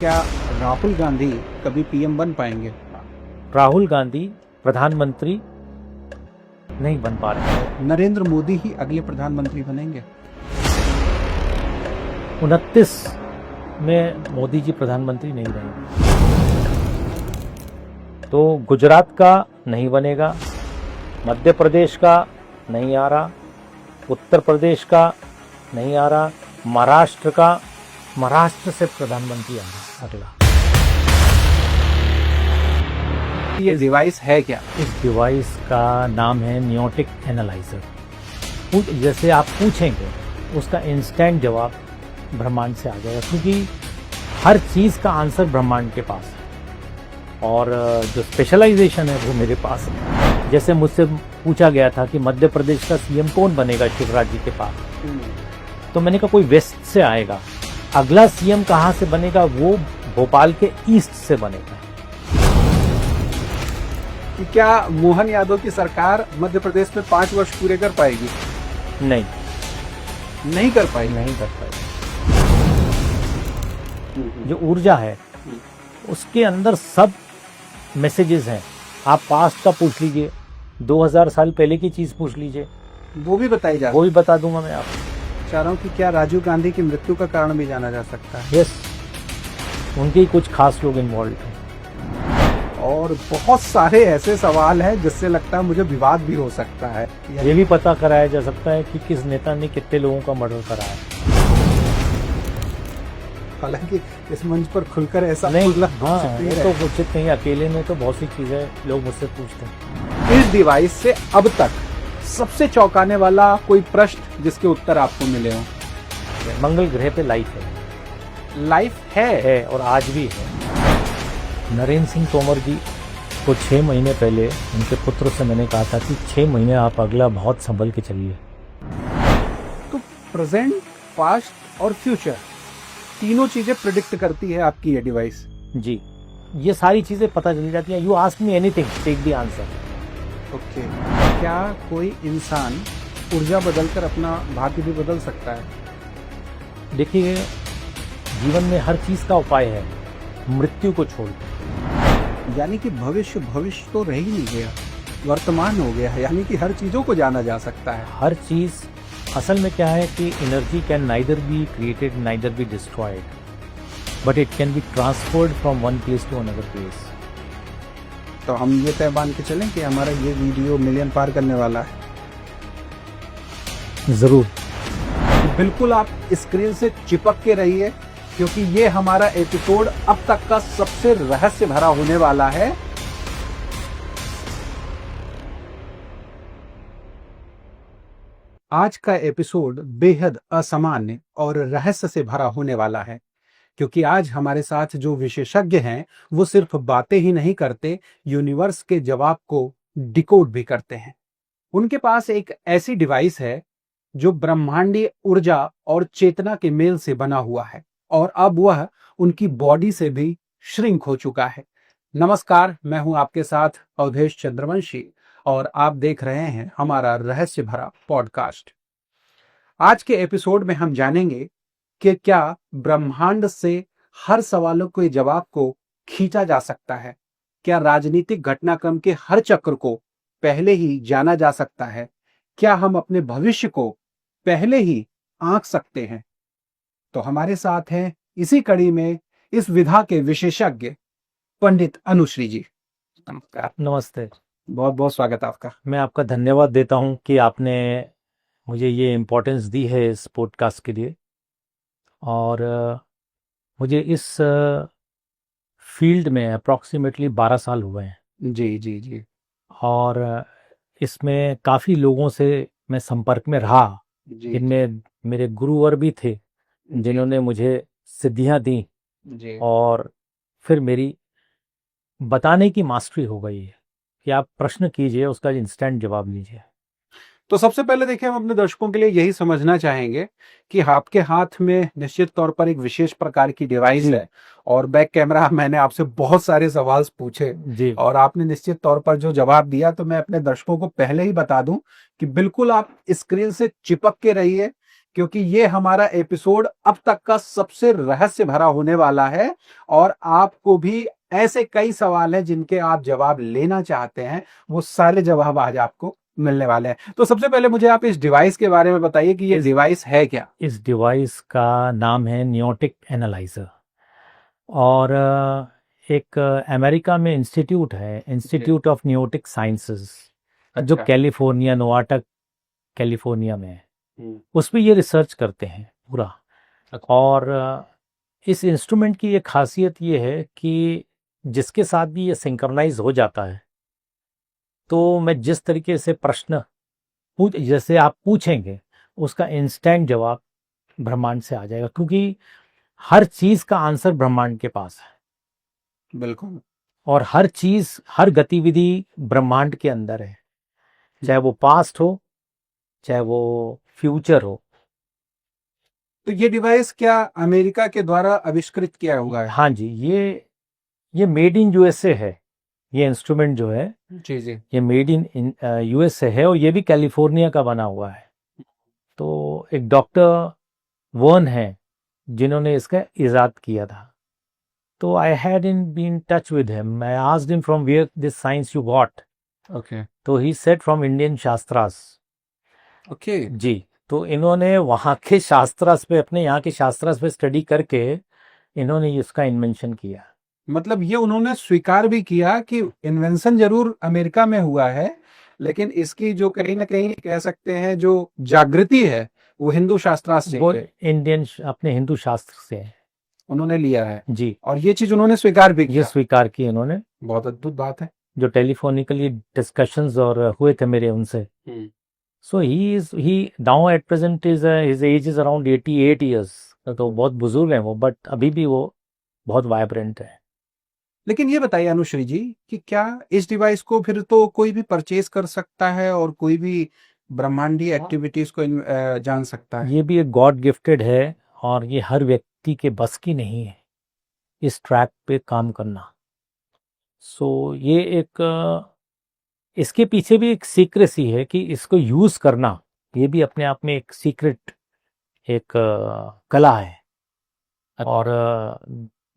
क्या राहुल गांधी कभी पीएम बन पाएंगे? राहुल गांधी प्रधानमंत्री नहीं बन पा रहे हैं। नरेंद्र मोदी ही अगले प्रधानमंत्री बनेंगे? 29 में मोदी जी प्रधानमंत्री नहीं रहेंगे। तो गुजरात का नहीं बनेगा, मध्य प्रदेश का नहीं आ रहा, उत्तर प्रदेश का नहीं आ रहा, महाराष्ट्र से प्रधानमंत्री आ रहा अगला। ये डिवाइस है क्या? इस डिवाइस का नाम है नियोटिक एनालाइजर। जैसे आप पूछेंगे उसका इंस्टेंट जवाब ब्रह्मांड से आ जाएगा, क्योंकि हर चीज़ का आंसर ब्रह्मांड के पास है और जो स्पेशलाइजेशन है वो मेरे पास है। जैसे मुझसे पूछा गया था कि मध्य प्रदेश का सीएम कौन बनेगा शिवराज जी के पास, तो मैंने कहा कोई वेस्ट से आएगा। अगला सीएम कहाँ से बनेगा, वो भोपाल के ईस्ट से बनेगा। कि क्या मोहन यादव की सरकार मध्य प्रदेश में 5 वर्ष पूरे कर पाएगी? नहीं कर पाएगी। जो ऊर्जा है उसके अंदर सब मैसेजेस हैं। आप पास्ट का पूछ लीजिए, 2000 साल पहले की चीज पूछ लीजिए, वो भी बताई जा वो भी बता दूंगा मैं आपको। चाह रहा हूँ कि क्या राजीव गांधी की मृत्यु का कारण भी जाना जा सकता है? यस, उनके ही कुछ खास लोग इन्वॉल्व हैं। और बहुत सारे ऐसे सवाल हैं जिससे लगता है मुझे विवाद भी हो सकता है। ये भी पता कराया जा सकता है कि किस नेता ने कितने लोगों का मर्डर कराया। हालांकि इस मंच पर खुलकर ऐसा नहीं, हाँ, ये तो उचित नहीं। अकेले में तो बहुत सी चीजें लोग मुझसे पूछते हैं। इस डिवाइस से अब तक सबसे चौंकाने वाला कोई प्रश्न जिसके उत्तर आपको मिले हो? मंगल ग्रह पे लाइफ है है और आज भी है। नरेंद्र सिंह तोमर जी को 6 महीने पहले उनके पुत्र से मैंने कहा था कि 6 महीने आप अगला बहुत संभल के चलिए। तो प्रेजेंट, पास्ट और फ्यूचर तीनों चीजें प्रिडिक्ट करती है आपकी ये डिवाइस? जी, ये सारी चीजें पता चली जाती हैं। You ask me anything, take the answer. Okay. क्या कोई इंसान ऊर्जा बदलकर अपना भाग्य भी बदल सकता है? देखिए, जीवन में हर चीज का उपाय है, मृत्यु को छोड़। यानी कि भविष्य तो रह ही नहीं गया, वर्तमान हो गया है। यानी कि हर चीजों को जाना जा सकता है। हर चीज असल में क्या है कि energy can neither be created neither be destroyed, but it can be transferred from one place to another place. तो हम ये तय मान के चलें कि हमारा ये वीडियो मिलियन पार करने वाला है? जरूर। बिल्कुल आप स्क्रीन से चिपक के रहिए, क्योंकि ये हमारा एपिसोड अब तक का सबसे रहस्य भरा होने वाला है। आज का एपिसोड बेहद असामान्य और रहस्य से भरा होने वाला है, क्योंकि आज हमारे साथ जो विशेषज्ञ हैं वो सिर्फ बातें ही नहीं करते, यूनिवर्स के जवाब को डिकोड भी करते हैं। उनके पास एक ऐसी डिवाइस है जो ब्रह्मांडीय ऊर्जा और चेतना के मेल से बना हुआ है, और अब वह उनकी बॉडी से भी श्रिंक हो चुका है। नमस्कार, मैं हूं आपके साथ अवधेश चंद्रवंशी और आप देख रहे हैं हमारा रहस्य भरा पॉडकास्ट। आज के एपिसोड में हम जानेंगे कि क्या ब्रह्मांड से हर सवालों के जवाब को खींचा जा सकता है? क्या राजनीतिक घटनाक्रम के हर चक्र को पहले ही जाना जा सकता है? क्या हम अपने भविष्य को पहले ही आंक सकते हैं? तो हमारे साथ हैं इसी कड़ी में इस विधा के विशेषज्ञ पंडित अनुश्री जी। नमस्कार। नमस्ते। बहुत बहुत स्वागत आपका। मैं आपका धन्यवाद देता हूं कि आपने मुझे ये इम्पोर्टेंस दी है इस पॉडकास्ट के लिए, और मुझे इस फील्ड में अप्रॉक्सीमेटली 12 साल हुए हैं। जी जी जी। और इसमें काफ़ी लोगों से मैं संपर्क में रहा, जिनमें मेरे गुरुवर भी थे जिन्होंने मुझे सिद्धियां दी, और फिर मेरी बताने की मास्टरी हो गई है कि आप प्रश्न कीजिए, उसका इंस्टेंट जवाब लीजिए। तो सबसे पहले देखिए, हम अपने दर्शकों के लिए यही समझना चाहेंगे कि आपके हाथ में निश्चित तौर पर एक विशेष प्रकार की डिवाइस है, और बैक कैमरा मैंने आपसे बहुत सारे सवाल पूछे जी, और आपने निश्चित तौर पर जो जवाब दिया, तो मैं अपने दर्शकों को पहले ही बता दूं कि बिल्कुल आप स्क्रीन से चिपक के रहिए, क्योंकि ये हमारा एपिसोड अब तक का सबसे रहस्य भरा होने वाला है और आपको भी ऐसे कई सवाल हैं जिनके आप जवाब लेना चाहते हैं, वो सारे जवाब आज आपको मिलने वाले हैं। तो सबसे पहले मुझे आप इस डिवाइस के बारे में बताइए कि ये डिवाइस है क्या? इस डिवाइस का नाम है नियोटिक एनालाइजर और एक अमेरिका में इंस्टीट्यूट है, इंस्टीट्यूट ऑफ नियोटिक साइंसेस, जो कैलिफोर्निया, नोवाटा कैलिफोर्निया में है। उस पर ये रिसर्च करते हैं पूरा। और इस इंस्ट्रूमेंट की एक खासियत ये है कि जिसके साथ भी ये सिंक्रनाइज हो जाता है, तो मैं जिस तरीके से प्रश्न जैसे आप पूछेंगे, उसका इंस्टेंट जवाब ब्रह्मांड से आ जाएगा, क्योंकि हर चीज का आंसर ब्रह्मांड के पास है। बिल्कुल। और हर चीज, हर गतिविधि ब्रह्मांड के अंदर है, चाहे वो पास्ट हो, चाहे वो फ्यूचर हो। तो ये डिवाइस क्या अमेरिका के द्वारा आविष्कृत किया हुआ है? हाँ जी, ये मेड इन यूएसए है। ये इंस्ट्रूमेंट जो है जी जी, ये मेड इन यूएसए है, और ये भी कैलिफोर्निया का बना हुआ है। तो एक डॉक्टर वर्न है जिन्होंने इसका इजाद किया था। तो I had in been touch with him, I asked him from where this science you got. Okay तो he said from Indian shastras. Okay. जी, तो इन्होंने वहाँ के शास्त्रास पे, अपने यहाँ के शास्त्रास पे स्टडी करके इन्होंने इसका इन्वेंशन किया। मतलब ये उन्होंने स्वीकार भी किया कि इन्वेंशन जरूर अमेरिका में हुआ है, लेकिन इसकी जो कहीं ना कहीं कह सकते हैं जो जागृति है वो हिंदू शास्त्रार्थ से वो है। इंडियन अपने हिंदू शास्त्र से है। उन्होंने लिया है जी, और ये चीज उन्होंने स्वीकार भी ये किया। स्वीकार की इन्होंने। बहुत अद्भुत बात है। जो टेलीफोनिकली डिस्कशंस और हुए थे मेरे उनसे। So he now at present is his age is around 88 years. तो बहुत बुजुर्ग हैं वो, बट अभी भी वो बहुत वाइब्रेंट है। लेकिन ये बताइए अनुश्री जी कि क्या इस डिवाइस को फिर तो कोई भी परचेज कर सकता है और कोई भी ब्रह्मांडीय एक्टिविटीज को जान सकता है? ये भी एक गॉड गिफ्टेड है, और ये हर व्यक्ति के बस की नहीं है इस ट्रैक पे काम करना। सो ये एक इसके पीछे भी एक सीक्रेसी है कि इसको यूज करना, ये भी अपने आप में एक सीक्रेट, एक कला है। और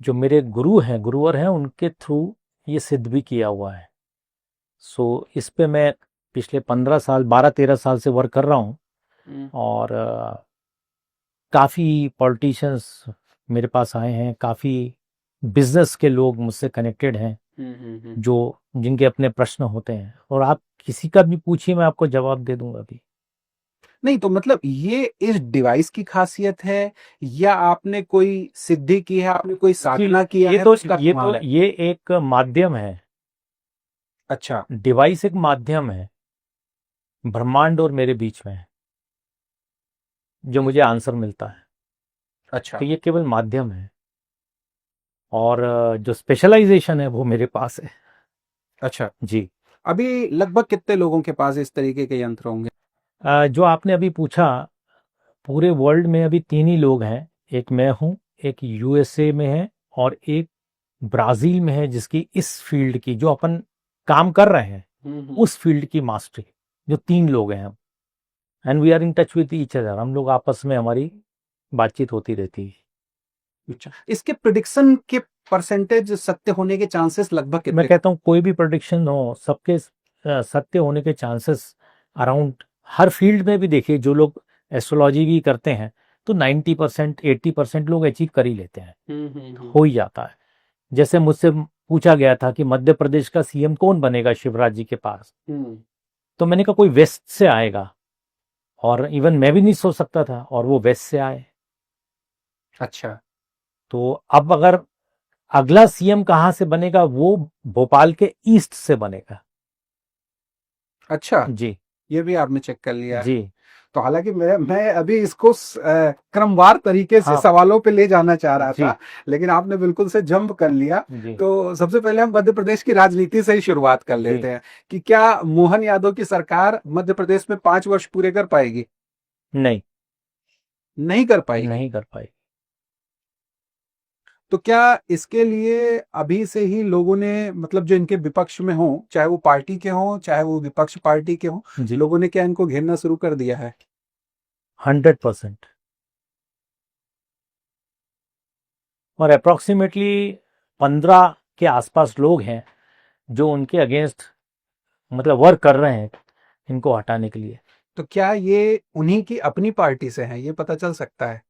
जो मेरे गुरुवर हैं, उनके थ्रू ये सिद्ध भी किया हुआ है। सो इस पे मैं पिछले 15 साल, 12-13 साल से वर्क कर रहा हूँ। और काफ़ी पॉलिटिशियंस मेरे पास आए हैं, काफ़ी बिजनेस के लोग मुझसे कनेक्टेड हैं, जो जिनके अपने प्रश्न होते हैं। और आप किसी का भी पूछिए, मैं आपको जवाब दे दूंगा अभी। नहीं तो मतलब ये इस डिवाइस की खासियत है या आपने कोई सिद्धि की है, आपने कोई साधना किया है? उसका कमाल है। ये एक माध्यम है। अच्छा डिवाइस एक माध्यम है ब्रह्मांड और मेरे बीच में, जो मुझे आंसर मिलता है। अच्छा तो ये केवल माध्यम है, और जो स्पेशलाइजेशन है वो मेरे पास है। अच्छा। जी। अभी लगभग कितने लोगों के पास इस तरीके के यंत्र होंगे? जो आपने अभी पूछा, पूरे वर्ल्ड में अभी 3 ही लोग हैं। एक मैं हूँ, एक यूएसए में है, और एक ब्राजील में है, जिसकी इस फील्ड की, जो अपन काम कर रहे हैं उस फील्ड की मास्टरी। जो 3 लोग हैं हम, and we are in touch with each other. हम लोग आपस में, हमारी बातचीत होती रहती है। अच्छा, इसके प्रिडिक्शन के परसेंटेज सत्य होने के चांसेस लगभग कितने? मैं कहता हूँ कोई भी प्रोडिक्शन हो, सबके सत्य होने के चांसेस अराउंड, हर फील्ड में भी देखिए, जो लोग एस्ट्रोलॉजी भी करते हैं तो 90%, 80% लोग अचीव कर ही लेते हैं, हो ही जाता है। जैसे मुझसे पूछा गया था कि मध्य प्रदेश का सीएम कौन बनेगा शिवराज जी के पास, तो मैंने कहा कोई वेस्ट से आएगा, और इवन मैं भी नहीं सोच सकता था, और वो वेस्ट से आए। अच्छा तो अब अगर अगला सीएम कहाँ से बनेगा, वो भोपाल के ईस्ट से बनेगा। अच्छा, जी ये भी आपने चेक कर लिया है। जी। तो हालांकि मैं अभी इसको क्रमवार तरीके से हाँ। सवालों पे ले जाना चाह रहा जी। था, लेकिन आपने बिल्कुल से जंप कर लिया। जी। तो सबसे पहले हम मध्य प्रदेश की राजनीति से ही शुरुआत कर लेते हैं कि क्या मोहन यादव की सरकार मध्य प्रदेश में 5 वर्ष पूरे कर पाएगी? नहीं, नहीं कर पाएगी। नहीं कर पाई। तो क्या इसके लिए अभी से ही लोगों ने, मतलब जो इनके विपक्ष में हो, चाहे वो पार्टी के हो चाहे वो विपक्ष पार्टी के हो, जी। लोगों ने क्या इनको घेरना शुरू कर दिया है? 100%। और अप्रोक्सीमेटली 15 के आसपास लोग हैं जो उनके अगेंस्ट मतलब वर्क कर रहे हैं इनको हटाने के लिए। तो क्या ये उन्हीं की अपनी पार्टी से हैं, ये पता चल सकता है?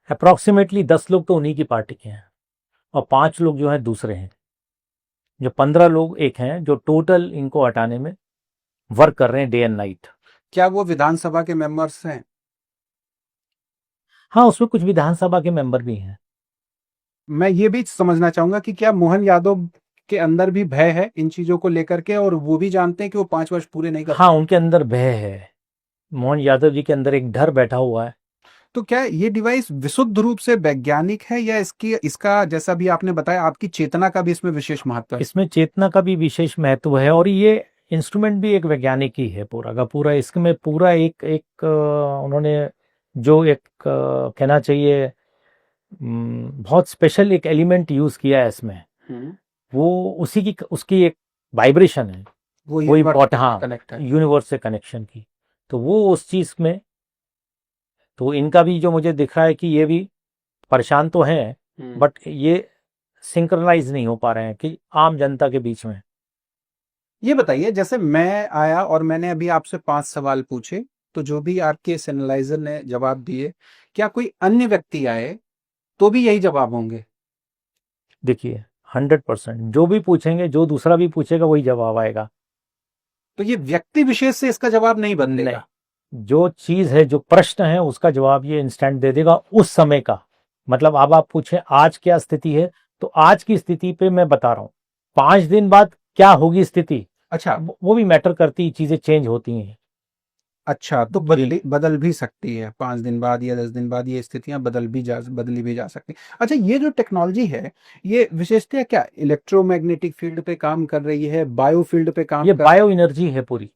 अप्रोक्सीमेटली 10 लोग तो उन्हीं की पार्टी के हैं और 5 लोग जो हैं दूसरे हैं। जो 15 लोग एक हैं जो टोटल इनको हटाने में वर्क कर रहे हैं डे एंड नाइट। क्या वो विधानसभा के मेंबर्स हैं? हाँ, उसमें कुछ विधानसभा के मेंबर भी हैं। मैं ये भी समझना चाहूंगा कि क्या मोहन यादव के अंदर भी भय है इन चीजों को लेकर के, और वो भी जानते हैं कि वो 5 वर्ष पूरे नहीं कर हाँ, उनके अंदर भय है। मोहन यादव जी के अंदर एक डर बैठा हुआ है। तो क्या ये डिवाइस विशुद्ध रूप से वैज्ञानिक है, या इसका जैसा भी आपने बताया आपकी चेतना का भी इसमें विशेष महत्व है? इसमें चेतना का भी विशेष महत्व है और ये इंस्ट्रूमेंट भी एक वैज्ञानिक ही है पूरा का पूरा। इसमें पूरा उन्होंने जो कहना चाहिए बहुत स्पेशल एक एलिमेंट यूज किया है इसमें। वो उसकी एक वाइब्रेशन है। वो वो इम्पोर्ट हाँ कनेक्ट है। यूनिवर्स से कनेक्शन की। तो वो उस चीज में तो इनका भी जो मुझे दिख रहा है कि ये भी परेशान तो हैं बट ये सिंक्रनाइज नहीं हो पा रहे हैं कि आम जनता के बीच में। ये बताइए, जैसे मैं आया और मैंने अभी आपसे 5 सवाल पूछे, तो जो भी आपके इस एनालाइजर ने जवाब दिए, क्या कोई अन्य व्यक्ति आए तो भी यही जवाब होंगे? देखिए 100% जो भी पूछेंगे जो दूसरा भी पूछेगा वही जवाब आएगा। तो ये व्यक्ति विशेष से इसका जवाब नहीं बदलेगा? नहीं, जो चीज है जो प्रश्न है उसका जवाब ये इंस्टेंट दे देगा उस समय का। मतलब अब आप पूछें आज क्या स्थिति है तो आज की स्थिति पे मैं बता रहा हूँ। 5 दिन बाद क्या होगी स्थिति अच्छा। वो भी मैटर करती, चीजें चेंज होती हैं। अच्छा, तो बदल भी सकती है 5 दिन बाद या 10 दिन बाद, ये स्थितियां बदली भी जा सकती हैं। अच्छा, ये जो टेक्नोलॉजी है, ये विशेषतः क्या इलेक्ट्रोमैग्नेटिक फील्ड पे काम कर रही है, बायो फील्ड पे काम ये कर? बायो एनर्जी है पूरी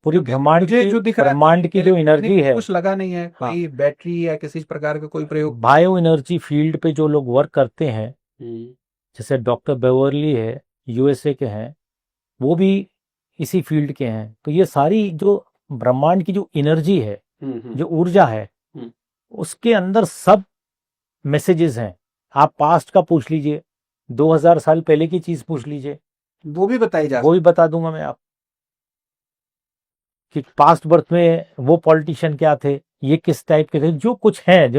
ब्रह्मांड मुझे की जो दिख रहा है ब्रह्मांड की जो एनर्जी है। कुछ लगा नहीं है, हाँ, कोई बैटरी या किसी प्रकार का कोई प्रयोग? बायो एनर्जी फील्ड पे जो लोग वर्क करते हैं हम्म। जैसे डॉक्टर बेवर्ली है यूएसए के हैं वो भी इसी फील्ड के हैं। तो ये सारी जो ब्रह्मांड की जो एनर्जी है जो ऊर्जा है हम्म। उसके अंदर सब मैसेजेस हैं। आप पास्ट का पूछ लीजिए, 2000 साल पहले की चीज पूछ लीजिए, वो भी बताई जा वो भी बता दूंगा मैं आप कि पास्ट बर्थ में वो पॉलिटिशियन क्या थे, ये किस टाइप के थे, जो कुछ हैं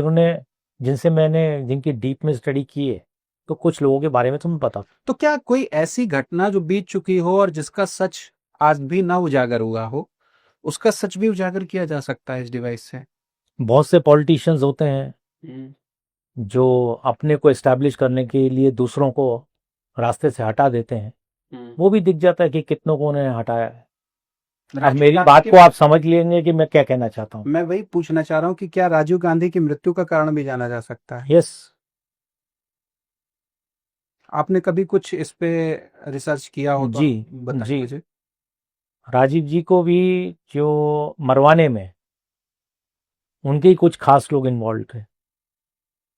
जिनकी डीप में स्टडी की है। तो कुछ लोगों के बारे में तो मैं बता। तो क्या कोई ऐसी घटना जो बीत चुकी हो और जिसका सच आज भी ना उजागर हुआ हो, उसका सच भी उजागर किया जा सकता है इस डिवाइस से? बहुत से पॉलिटिशियंस होते हैं जो अपने को एस्टैब्लिश करने के लिए दूसरों को रास्ते से हटा देते हैं। वो भी दिख जाता है कि कितनों को उन्हें हटाया है। अब मेरी बात को आप समझ लेंगे कि मैं क्या कहना चाहता हूँ। मैं वही पूछना चाह रहा हूँ कि क्या राजीव गांधी की मृत्यु का कारण भी जाना जा सकता है? यस। आपने कभी कुछ इस पे रिसर्च किया हो तो जी बताइए जी मुझे। राजीव जी को भी जो मरवाने में उनके ही कुछ खास लोग इन्वॉल्व थे।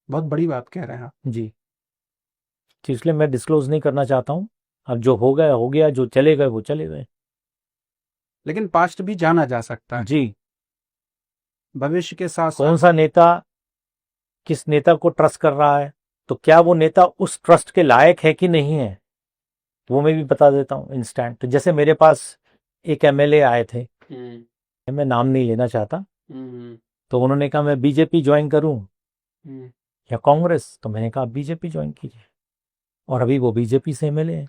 बहुत बड़ी बात कह रहे हैं आप। जी, तो इसलिए मैं डिस्क्लोज नहीं करना चाहता हूँ। अब जो हो गया हो गया, जो चले गए वो चले गए। लेकिन पास्ट भी जाना जा सकता है जी, भविष्य के साथ कौन साथ। सा नेता किस नेता को ट्रस्ट कर रहा है तो क्या वो नेता उस ट्रस्ट के लायक है कि नहीं है वो मैं भी बता देता हूँ इंस्टेंट। तो जैसे मेरे पास एक एमएलए आए थे, मैं नाम नहीं लेना चाहता, तो उन्होंने कहा मैं बीजेपी ज्वाइन करूं या कांग्रेस, तो मैंने कहा बीजेपी ज्वाइन कीजिए और अभी वो बीजेपी से एमएलए हैं।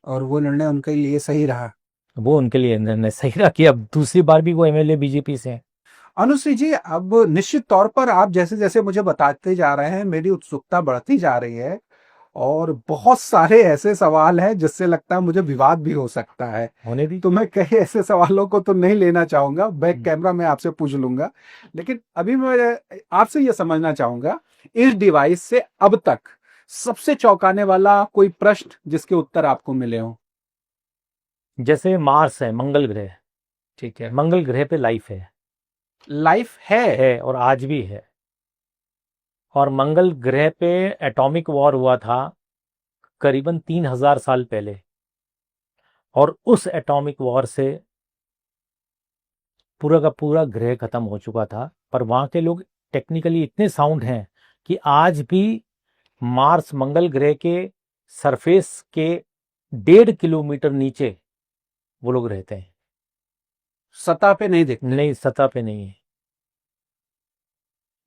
और वो निर्णय उनके लिए सही रहा? वो उनके लिए निर्णय सही रहा कि अब दूसरी बार भी वो एमएलए बीजेपी से हैं। अनुश्री जी, अब निश्चित तौर पर आप जैसे जैसे मुझे बताते जा रहे हैं मेरी उत्सुकता बढ़ती जा रही है, और बहुत सारे ऐसे सवाल हैं जिससे लगता है मुझे विवाद भी हो सकता है। होने दी। तो मैं कई ऐसे सवालों को तो नहीं लेना चाहूंगा, बैक कैमरा में आपसे पूछ लूंगा। लेकिन अभी मैं आपसे यह समझना चाहूंगा, इस डिवाइस से अब तक सबसे चौंकाने वाला कोई प्रश्न जिसके उत्तर आपको मिले हो? जैसे मार्स है, मंगल ग्रह, ठीक है। मंगल ग्रह पे लाइफ लाइफ है? और आज भी है। और मंगल ग्रह पे एटॉमिक वॉर हुआ था करीबन 3000 साल पहले, और उस एटॉमिक वॉर से पूरा का पूरा ग्रह खत्म हो चुका था, पर वहाँ के लोग टेक्निकली इतने साउंड हैं कि आज भी मार्स मंगल ग्रह के सरफेस के 1.5 किलोमीटर नीचे वो लोग रहते हैं। सतह पे नहीं दिखते। नहीं, सतह पे नहीं है।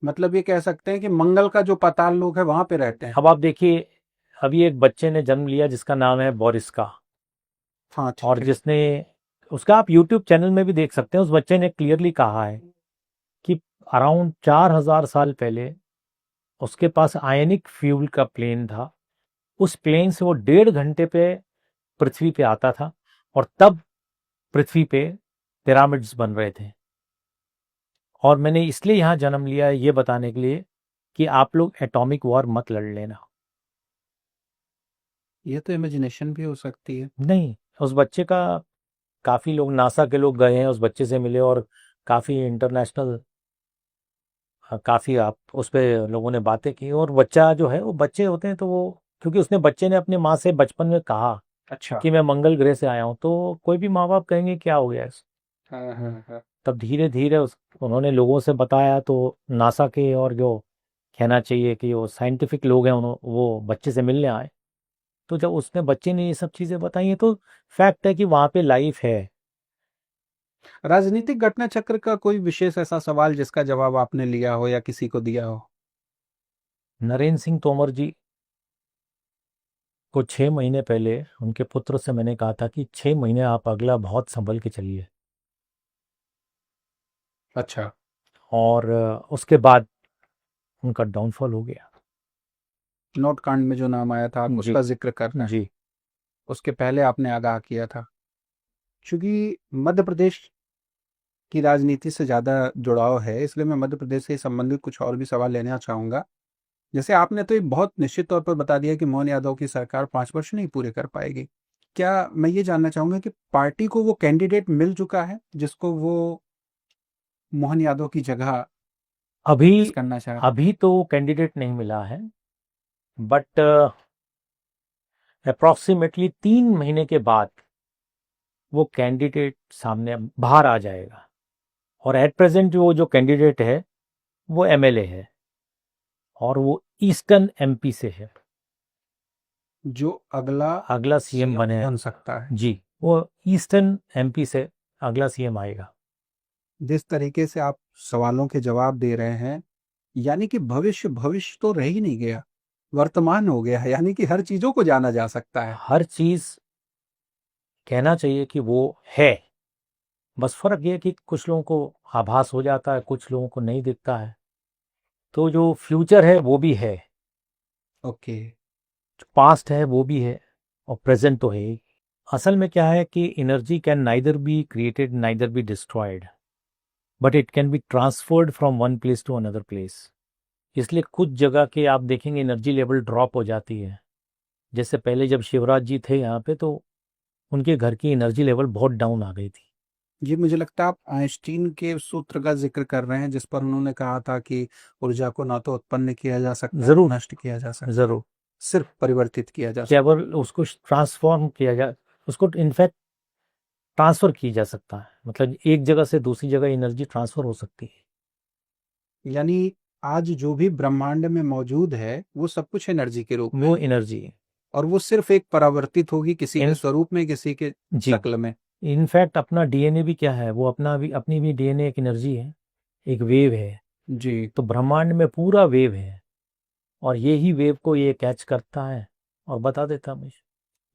मतलब ये कह सकते हैं कि मंगल का जो पाताल लोक है वहां पे रहते हैं। अब आप देखिए, अभी एक बच्चे ने जन्म लिया जिसका नाम है बोरिस्का, हाँ ठीक और है। जिसने, उसका आप यूट्यूब चैनल में भी देख सकते हैं। उस बच्चे ने क्लियरली कहा है कि अराउंड 4,000 साल पहले उसके पास आयनिक फ्यूल का प्लेन था। उस प्लेन से वो 1.5 घंटे पे पृथ्वी पे आता था, और तब पृथ्वी पे पिरामिड्स बन रहे थे। और मैंने इसलिए यहाँ जन्म लिया है ये बताने के लिए कि आप लोग एटॉमिक वॉर मत लड़ लेना। ये तो इमेजिनेशन भी हो सकती है। नहीं, उस बच्चे का, काफ़ी लोग नासा के लोग गए हैं, उस बच्चे से मिले, और काफ़ी इंटरनेशनल, काफ़ी आप उस पे लोगों ने बातें की। और बच्चा जो है, वो बच्चे होते हैं तो वो, क्योंकि उसने, बच्चे ने अपनी माँ से बचपन में कहा अच्छा। कि मैं मंगल ग्रह से आया हूँ, तो कोई भी माँ बाप कहेंगे क्या हो गया इस। हाँ हाँ हाँ। तब धीरे धीरे उन्होंने लोगों से बताया, तो नासा के, और जो कहना चाहिए कि वो साइंटिफिक लोग हैं, वो बच्चे से मिलने आए। तो जब उसने, बच्चे ने ये सब चीज़ें बताई हैं, तो फैक्ट है कि वहाँ पे लाइफ है। राजनीतिक घटना चक्र का कोई विशेष ऐसा सवाल जिसका जवाब आपने लिया हो या किसी को दिया हो? नरेंद्र सिंह तोमर जी को 6 महीने पहले उनके पुत्र से मैंने कहा था कि 6 महीने आप अगला बहुत संभल के चलिए। अच्छा। और उसके बाद उनका डाउनफॉल हो गया। नोट कांड में जो नाम आया था, आप जी, उसका जिक्र कर रहे हैं। जी। उसके पहले आपने आगाह किया था। चूंकि मध्य प्रदेश की राजनीति से ज्यादा जुड़ाव है, इसलिए मैं मध्य प्रदेश से संबंधित कुछ और भी सवाल लेना चाहूंगा। जैसे आपने तो ये बहुत निश्चित तौर पर बता दिया कि मोहन यादव की सरकार 5 वर्ष नहीं पूरे कर पाएगी। क्या मैं ये जानना चाहूंगा कि पार्टी को वो कैंडिडेट मिल चुका है जिसको वो मोहन यादव की जगह अभी फिक्स करना चाह रहे हैं? अभी तो कैंडिडेट नहीं मिला है, बट अप्रॉक्सीमेटली 3 महीने के बाद वो कैंडिडेट सामने बाहर आ जाएगा। और एट प्रेजेंट जो कैंडिडेट है वो एमएलए है, और वो ईस्टर्न एमपी से है। जो अगला अगला सीएम सीएम बने। बन सकता है। जी, वो ईस्टर्न एमपी से अगला सीएम आएगा। जिस तरीके से आप सवालों के जवाब दे रहे हैं, यानी कि भविष्य भविष्य तो रह ही नहीं गया, वर्तमान हो गया है। यानी कि हर चीजों को जाना जा सकता है। हर चीज कहना चाहिए कि वो है। बस फर्क ये है कि कुछ लोगों को आभास हो जाता है, कुछ लोगों को नहीं दिखता है। तो जो फ्यूचर है वो भी है, ओके। जो पास्ट है वो भी है, और प्रेजेंट तो है ही। असल में क्या है कि energy can neither be created neither be destroyed, but it can be transferred from one place to another place. इसलिए कुछ जगह के आप देखेंगे एनर्जी लेवल ड्रॉप हो जाती है। जैसे पहले जब शिवराज जी थे यहाँ पे, तो उनके घर की एनर्जी लेवल बहुत डाउन आ गई थी। ये मुझे लगता है आप आइंस्टीन के सूत्र का जिक्र कर रहे हैं, जिस पर उन्होंने कहा था कि ऊर्जा को ना तो उत्पन्न किया जा सकता है, जरूर, नष्ट किया जा सकता है, जरूर। सिर्फ परिवर्तित किया जा सकता केवल उसको ट्रांसफॉर्म किया जा, उसको इनफैक्ट ट्रांसफर की जा सकता है। मतलब एक जगह से दूसरी जगह एनर्जी ट्रांसफर हो सकती है। यानी आज जो भी ब्रह्मांड में मौजूद है वो सब कुछ एनर्जी के रूप है, में वो है, एनर्जी है। और वो सिर्फ एक परावर्तित होगी किसी के इन स्वरूप में, किसी के जी, शक्ल में। इनफैक्ट अपना डीएनए भी क्या है, वो अपनी भी डीएनए एक एनर्जी है, एक वेव है। जी। तो ब्रह्मांड में पूरा वेव है, और यही वेव को ये कैच करता है और बता देता है मुझे।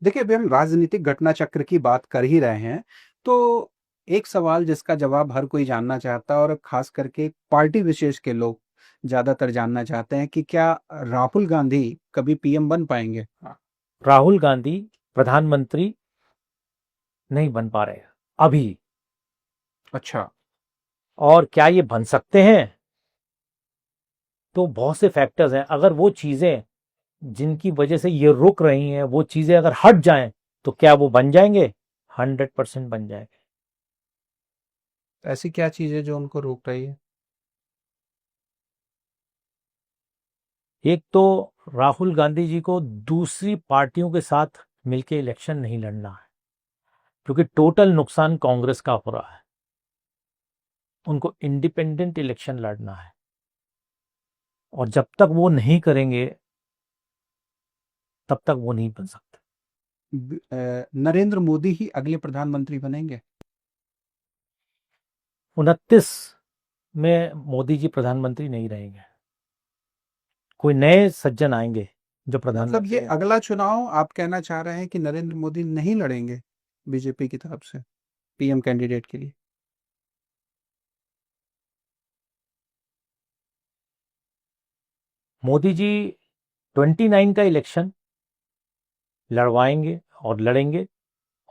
देखिए, अभी हम राजनीतिक घटना चक्र की बात कर ही रहे हैं, तो एक सवाल जिसका जवाब हर कोई जानना चाहता है, और खास करके पार्टी विशेष के लोग ज्यादातर जानना चाहते हैं कि क्या राहुल गांधी कभी पीएम बन पाएंगे? राहुल गांधी प्रधानमंत्री नहीं बन पा रहे अभी। अच्छा। और क्या ये बन सकते हैं? तो बहुत से फैक्टर्स हैं। अगर वो चीजें जिनकी वजह से ये रुक रही हैं, वो चीजें अगर हट जाएं, तो क्या वो बन जाएंगे? 100% बन जाएंगे। ऐसी क्या चीज है जो उनको रोक रही है? एक तो राहुल गांधी जी को दूसरी पार्टियों के साथ मिलकर इलेक्शन नहीं लड़ना है, क्योंकि टोटल नुकसान कांग्रेस का हो रहा है। उनको इंडिपेंडेंट इलेक्शन लड़ना है, और जब तक वो नहीं करेंगे तब तक वो नहीं बन सकते। नरेंद्र मोदी ही अगले प्रधानमंत्री बनेंगे? 29 में मोदी जी प्रधानमंत्री नहीं रहेंगे, कोई नए सज्जन आएंगे जो मतलब प्रधानमंत्री। ये अगला चुनाव आप कहना चाह रहे हैं कि नरेंद्र मोदी नहीं लड़ेंगे बीजेपी की तरफ से पीएम कैंडिडेट के लिए? मोदी जी 29 का इलेक्शन लड़वाएंगे और लड़ेंगे,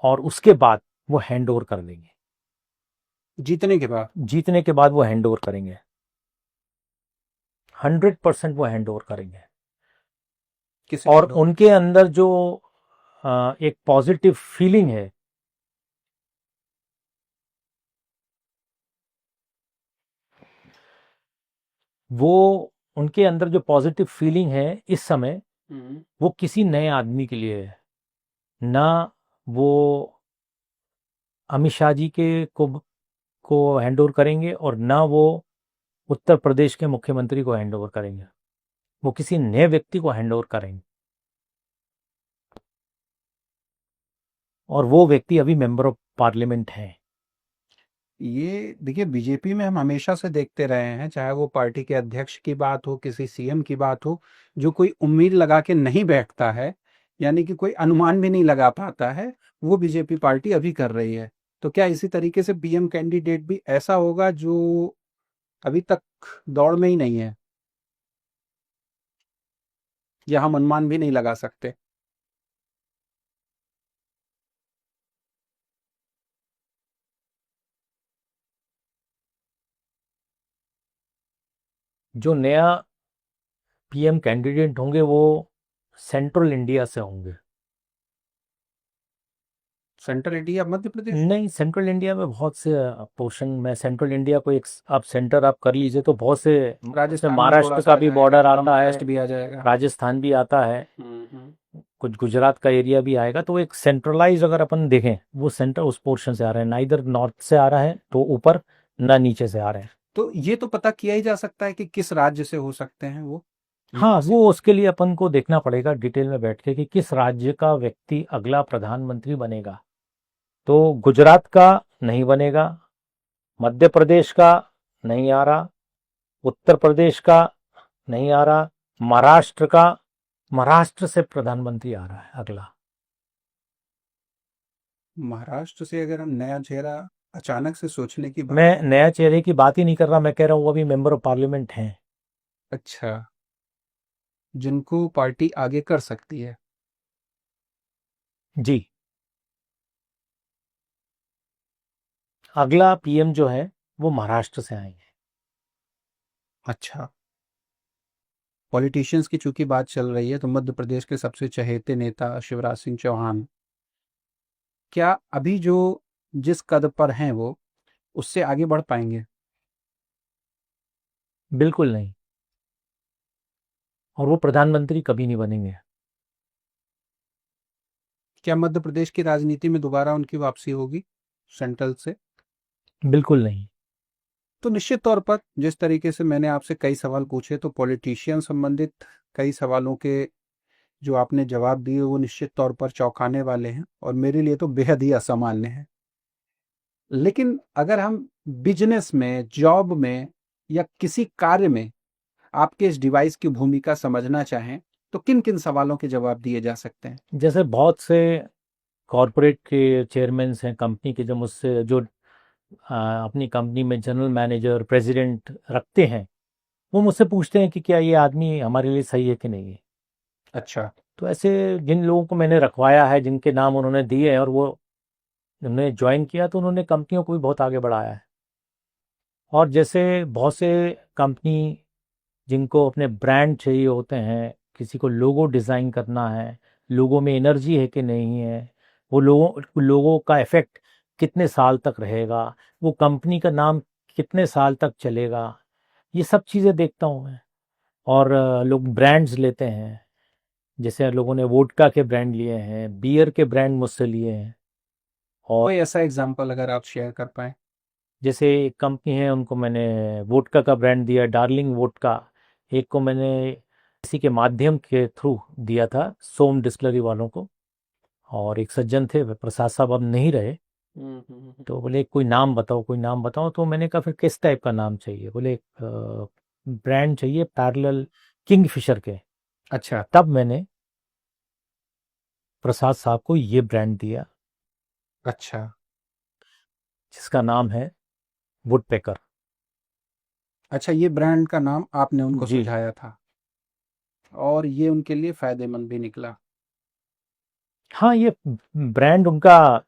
और उसके बाद वो हैंड ओवर कर देंगे। जीतने के बाद? जीतने के बाद वो हैंड ओवर करेंगे, 100% वो हैंड ओवर करेंगे। किसे और hand over? उनके अंदर जो एक पॉजिटिव फीलिंग है, वो उनके अंदर जो पॉजिटिव फीलिंग है इस समय, वो किसी नए आदमी के लिए है। ना वो अमित शाह जी को हैंड ओवर करेंगे, और ना वो उत्तर प्रदेश के मुख्यमंत्री को हैंड ओवर करेंगे, वो किसी नए व्यक्ति को हैंड ओवर करेंगे। और वो व्यक्ति अभी मेंबर ऑफ पार्लियामेंट है। ये देखिए, बीजेपी में हम हमेशा से देखते रहे हैं, चाहे वो पार्टी के अध्यक्ष की बात हो, किसी सीएम की बात हो, जो कोई उम्मीद लगा के नहीं बैठता है, यानी कि कोई अनुमान भी नहीं लगा पाता है, वो बीजेपी पार्टी अभी कर रही है। तो क्या इसी तरीके से पीएम कैंडिडेट भी ऐसा होगा जो अभी तक दौड़ में ही नहीं है, या हम अनुमान भी नहीं लगा सकते? जो नया पीएम कैंडिडेट होंगे वो सेंट्रल इंडिया से होंगे। Central India, Madhya Pradesh? नहीं, सेंट्रल इंडिया में बहुत से पोर्शन में, सेंट्रल इंडिया को एक आप सेंटर आप कर लीजिए तो बहुत से, राजस्थान में थोड़ा महाराष्ट्र सा का आ भी जाएगा, बॉर्डर आता महाराष्ट्र है, भी आ जाएगा। राजस्थान भी आता है, हम्म। कुछ गुजरात का एरिया भी आएगा। तो एक सेंट्रलाइज अगर अपन देखें, वो सेंटर उस पोर्शन से आ रहा है, ना इधर नॉर्थ से आ रहा है तो ऊपर, ना नीचे से आ रहे हैं। तो ये तो पता किया ही जा सकता है कि किस राज्य से हो सकते हैं वो? हाँ, वो उसके लिए अपन को देखना पड़ेगा डिटेल में बैठ के कि किस राज्य का व्यक्ति अगला प्रधानमंत्री बनेगा। तो गुजरात का नहीं बनेगा, मध्य प्रदेश का नहीं आ रहा, उत्तर प्रदेश का नहीं आ रहा, महाराष्ट्र से प्रधानमंत्री आ रहा है अगला। महाराष्ट्र से अगर हम नया चेहरा अचानक से सोचने की बात मैं करें? नया चेहरे की बात ही नहीं कर रहा, मैं कह रहा हूँ वो अभी मेंबर ऑफ पार्लियामेंट हैं। अच्छा, जिनको पार्टी आगे कर सकती है। जी, अगला पीएम जो है वो महाराष्ट्र से आएंगे। अच्छा, पॉलिटिशियंस की चूंकि बात चल रही है, तो मध्य प्रदेश के सबसे चहेते नेता शिवराज सिंह चौहान, क्या अभी जो जिस कद पर हैं वो उससे आगे बढ़ पाएंगे? बिल्कुल नहीं, और वो प्रधानमंत्री कभी नहीं बनेंगे। क्या मध्य प्रदेश की राजनीति में दोबारा उनकी वापसी होगी सेंट्रल से? बिल्कुल नहीं। तो निश्चित तौर पर जिस तरीके से मैंने आपसे कई सवाल पूछे, तो पॉलिटिशियन संबंधित कई सवालों के जो आपने जवाब दिए वो निश्चित तौर पर चौंकाने वाले हैं, और मेरे लिए तो बेहद ही असामान्य है। लेकिन अगर हम बिजनेस में, जॉब में, या किसी कार्य में आपके इस डिवाइस की भूमिका समझना चाहें, तो किन किन सवालों के जवाब दिए जा सकते हैं? जैसे बहुत से कॉरपोरेट के चेयरमैन हैं कंपनी के, जो मुझसे जो अपनी कंपनी में जनरल मैनेजर, प्रेसिडेंट रखते हैं, वो मुझसे पूछते हैं कि क्या ये आदमी हमारे लिए सही है कि नहीं है। अच्छा। तो ऐसे जिन लोगों को मैंने रखवाया है, जिनके नाम उन्होंने दिए हैं और वो उन्होंने ज्वाइन किया, तो उन्होंने कंपनियों को भी बहुत आगे बढ़ाया है। और जैसे बहुत से कंपनी जिनको अपने ब्रांड चाहिए होते हैं, किसी को लोगो डिज़ाइन करना है, लोगों में एनर्जी है कि नहीं है, वो लोगों का इफ़ेक्ट कितने साल तक रहेगा, वो कंपनी का नाम कितने साल तक चलेगा, ये सब चीज़ें देखता हूँ मैं। और लोग ब्रांड्स लेते हैं, जैसे लोगों ने वोडका के ब्रांड लिए हैं, बियर के ब्रांड मुझसे लिए हैं। और कोई ऐसा एग्जाम्पल अगर आप शेयर कर पाए? जैसे एक कंपनी है, उनको मैंने वोडका का ब्रांड दिया, डार्लिंग वोडका। एक को मैंने इसी के माध्यम के थ्रू दिया था, सोम डिस्टिलरी वालों को। और एक सज्जन थे, वे प्रसाद साहब अब नहीं रहे, तो बोले कोई नाम बताओ, कोई नाम बताओ। तो मैंने कहा फिर किस टाइप का नाम चाहिए? बोले ब्रांड चाहिए पैरेलल किंगफिशर के। अच्छा। तब मैंने प्रसाद साहब को ये ब्रांड दिया, अच्छा। जिसका नाम है वुडपेकर। अच्छा, ये ब्रांड का नाम आपने उनको जी। सुझाया था और ये उनके लिए फायदेमंद भी निकला। हाँ, ये ब्रांड उनका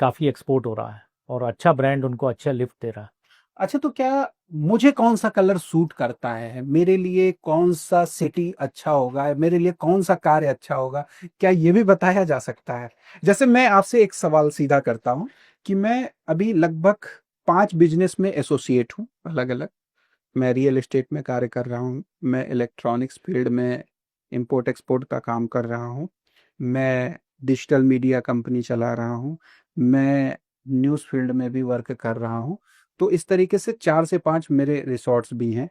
काफ़ी एक्सपोर्ट हो रहा है, और अच्छा ब्रांड उनको अच्छा लिफ्ट दे रहा है। अच्छा, तो क्या मुझे कौन सा कलर सूट करता है, मेरे लिए कौन सा सिटी अच्छा होगा, मेरे लिए कौन सा कार्य अच्छा होगा, क्या ये भी बताया जा सकता है? जैसे मैं आपसे एक सवाल सीधा करता हूँ कि मैं अभी लगभग 5 बिजनेस में एसोसिएट हूँ अलग अलग। मैं रियल एस्टेट में कार्य कर रहा हूँ, मैं इलेक्ट्रॉनिक्स फील्ड में इंपोर्ट एक्सपोर्ट का काम कर रहा हूँ, मैं डिजिटल मीडिया कंपनी चला रहा हूँ, मैं न्यूज़ फील्ड में भी वर्क कर रहा हूँ। तो इस तरीके से 4 से 5 मेरे रिसॉर्ट्स भी हैं,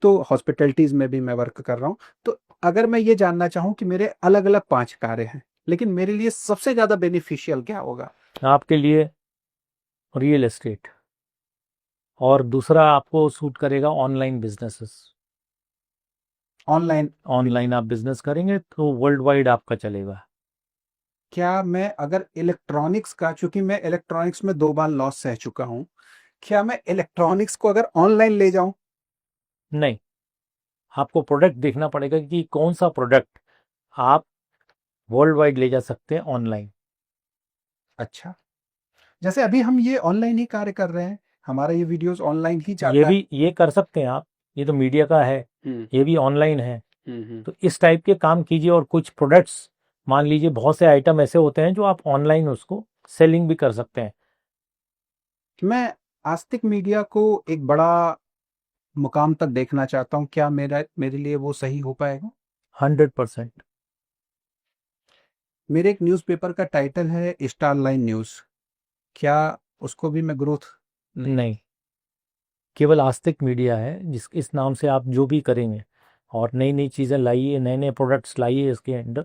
तो हॉस्पिटैलिटीज़ में भी मैं वर्क कर रहा हूँ। तो अगर मैं ये जानना चाहूँ कि मेरे अलग-अलग 5 कार्य हैं, लेकिन मेरे लिए सबसे ज़्यादा बेनिफिशियल क्या होगा? आपके लिए रियल एस्टेट, और दूसरा आपको सूट करेगा online businesses. Online business. Online आप बिजनेस करेंगे तो वर्ल्ड वाइड आपका चलेगा। क्या मैं अगर इलेक्ट्रॉनिक्स का, चूँकि मैं इलेक्ट्रॉनिक्स में 2 बार लॉस सह चुका हूँ, क्या मैं इलेक्ट्रॉनिक्स को अगर ऑनलाइन ले जाऊँ? नहीं, आपको प्रोडक्ट देखना पड़ेगा कि कौन सा प्रोडक्ट आप वर्ल्ड वाइड ले जा सकते हैं ऑनलाइन। अच्छा, जैसे अभी हम ये ऑनलाइन ही कार्य कर रहे हैं, हमारा ये वीडियोज़ ऑनलाइन ही ये जाता है। भी ये कर सकते हैं आप, ये तो मीडिया का है, हुँ, ये भी ऑनलाइन है। हुँ। तो इस टाइप के काम कीजिए, और कुछ प्रोडक्ट्स, मान लीजिए बहुत से आइटम ऐसे होते हैं जो आप ऑनलाइन उसको सेलिंग भी कर सकते हैं। मैं आस्तिक मीडिया को एक बड़ा मुकाम तक देखना चाहता हूँ, क्या मेरे लिए वो सही हो पाएगा? 100%। मेरे एक न्यूज़पेपर का टाइटल है स्टार लाइन न्यूज़, क्या उसको भी मैं ग्रोथ नहीं? नहीं, केवल आस्तिक मीडिया है, जिस इस नाम से आप जो भी करेंगे, और नई नई चीज़ें लाइए, नए नए प्रोडक्ट्स लाइए इसके अंदर।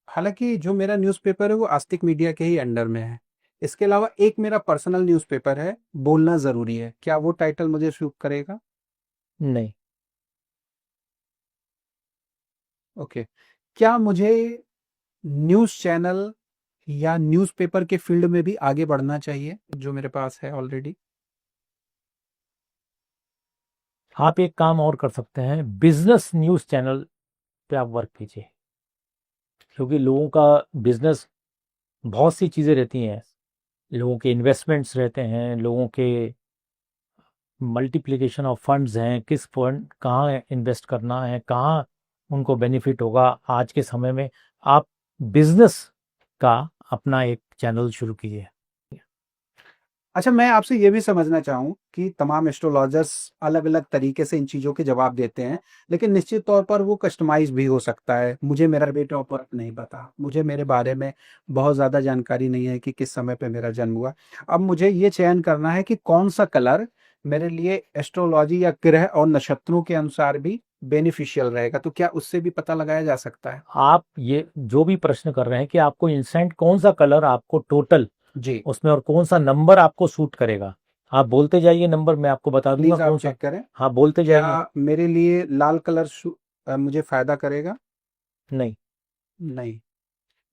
हालाँकि जो मेरा न्यूज़पेपर है वो आस्तिक मीडिया के ही अंडर में है। इसके अलावा एक मेरा पर्सनल न्यूज़पेपर है, बोलना ज़रूरी है, क्या वो टाइटल मुझे सूट करेगा? नहीं। ओके। क्या मुझे न्यूज़ चैनल या न्यूज़पेपर के फ़ील्ड में भी आगे बढ़ना चाहिए, जो मेरे पास है ऑलरेडी? आप एक काम और कर सकते हैं, बिजनेस न्यूज़ चैनल पे आप वर्क कीजिए, क्योंकि लोगों का बिजनेस, बहुत सी चीज़ें रहती हैं, लोगों के इन्वेस्टमेंट्स रहते हैं, लोगों के मल्टीप्लिकेशन ऑफ फंड्स हैं, किस फंड कहाँ इन्वेस्ट करना है, कहाँ उनको बेनिफिट होगा आज के समय में। आप बिजनेस का अपना एक चैनल शुरू कीजिए। अच्छा, मैं आपसे ये भी समझना चाहूँ कि तमाम एस्ट्रोलॉजर्स अलग-अलग तरीके से इन चीज़ों के जवाब देते हैं, लेकिन निश्चित तौर पर वो कस्टमाइज़ भी हो सकता है। मुझे मेरा डेट ऑफ बर्थ नहीं पता, मुझे मेरे बारे में बहुत ज़्यादा जानकारी नहीं है कि किस समय पे मेरा जन्म हुआ। अब मुझे ये चयन करना है कि कौन-सा कलर मेरे लिए एस्ट्रोलॉजी या ग्रह और नक्षत्रों के अनुसार भी बेनिफिशियल रहेगा, तो क्या उससे भी पता लगाया जा सकता है? आप ये जो भी प्रश्न कर रहे हैं कि आपको इंस्टेंट कौन सा कलर आपको टोटल जी, उसमें, और कौन सा नंबर आपको सूट करेगा, आप बोलते जाइए नंबर, मैं आपको बता दूंगा प्लीज़ आप कौन सा। चेक करें। हाँ, बोलते क्या जाइए। मेरे लिए लाल कलर मुझे फ़ायदा करेगा? नहीं। नहीं।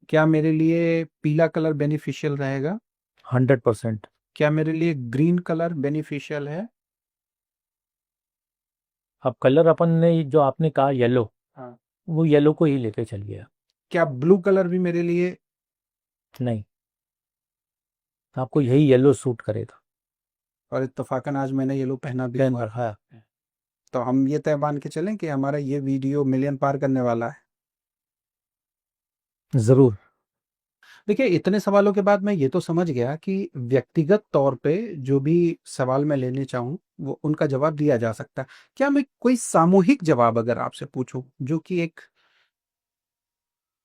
क्या मेरे लिए पीला कलर बेनिफिशियल रहेगा? 100%। क्या मेरे लिए ग्रीन कलर बेनिफिशियल है? अब कलर अपन ने जो आपने कहा येलो, हाँ। वो येलो को ही लेके चलिए। क्या ब्लू कलर भी मेरे लिए? नहीं, आपको यही येलो सूट करेगा। और इत्तेफाकन आज मैंने येलो पहना भी पहन हुआ है। रखा है। तो हम ये तय मान के चलें कि हमारा ये वीडियो मिलियन पार करने वाला है। जरूर। देखिए, इतने सवालों के बाद मैं ये तो समझ गया कि व्यक्तिगत तौर पे जो भी सवाल मैं लेने चाहूँ, वो उनका जवाब दिया जा सकता है। क्या मैं कोई सामूहिक जवाब अगर आपसे पूछूँ, जो कि एक